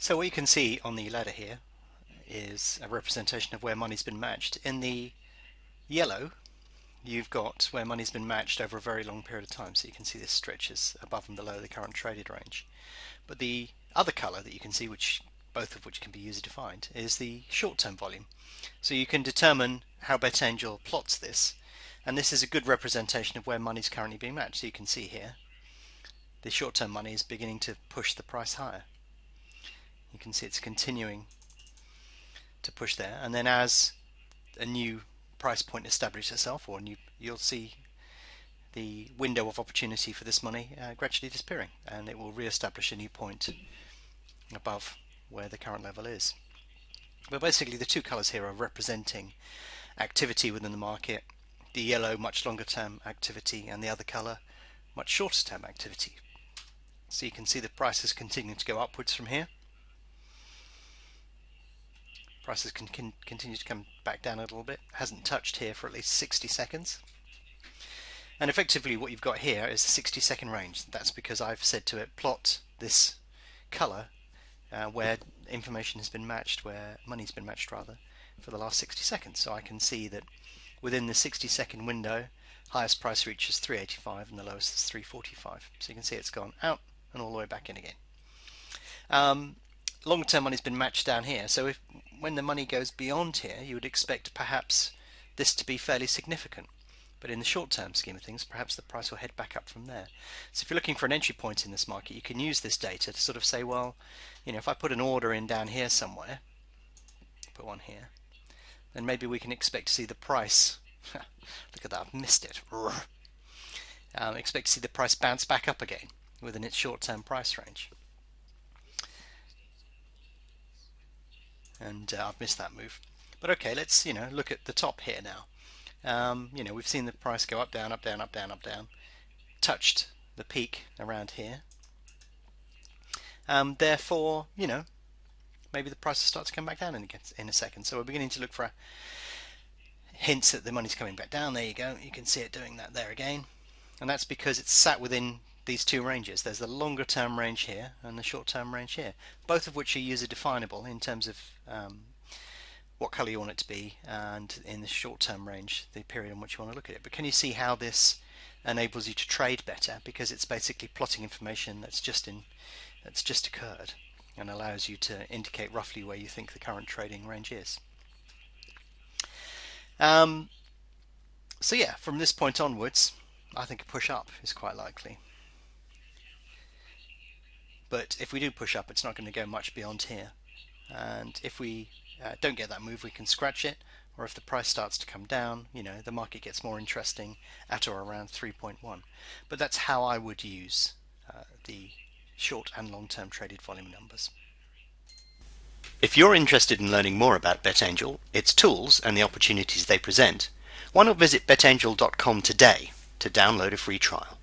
So what you can see on the ladder here is a representation of where money's been matched. In the yellow, you've got where money's been matched over a very long period of time. So you can see this stretches above and below the current traded range. But the other color that you can see, both of which can be user defined, is the short-term volume. So you can determine how BetAngel plots this, and this is a good representation of where money's currently being matched. So you can see here the short-term money is beginning to push the price higher. You can see it's continuing to push there, and then as a new price point establishes itself, you'll see the window of opportunity for this money gradually disappearing, and it will re-establish a new point above where the current level is. But basically the two colors here are representing activity within the market. The yellow, much longer term activity, and the other color, much shorter term activity. So you can see the prices continuing to go upwards from here. Prices can continue to come back down a little bit. Hasn't touched here for at least 60 seconds. And effectively what you've got here is the 60-second range. That's because I've said to it, plot this color where information has been matched, where money's been matched rather, for the last 60 seconds. So I can see that within the 60-second window, highest price reach is 385 and the lowest is 345. So you can see it's gone out and all the way back in again. Longer term money's been matched down here, so when the money goes beyond here, you would expect perhaps this to be fairly significant. But in the short term scheme of things, perhaps the price will head back up from there. So if you're looking for an entry point in this market, you can use this data to sort of say, well, if I put an order in down here somewhere, put one here, then maybe we can expect to see the price, look at that, I've missed it, expect to see the price bounce back up again within its short-term price range. And I've missed that move. But okay, let's look at the top here now. We've seen the price go up, down, up, down, up, down, up, down. Touched the peak around here. Therefore, maybe the price will start to come back down in a second. So we're beginning to look for hints that the money's coming back down. There you go. You can see it doing that there again. And that's because it's sat within these two ranges. There's the longer term range here and the short term range here, both of which are user definable in terms of what color you want it to be, and in the short term range the period in which you want to look at it. But can you see how this enables you to trade better, because it's basically plotting information that's just occurred and allows you to indicate roughly where you think the current trading range is. So yeah, from this point onwards I think a push up is quite likely. But if we do push up, it's not going to go much beyond here. And if we don't get that move, we can scratch it. Or if the price starts to come down, the market gets more interesting at or around 3.1. But that's how I would use the short and long-term traded volume numbers. If you're interested in learning more about BetAngel, its tools and the opportunities they present, why not visit betangel.com today to download a free trial.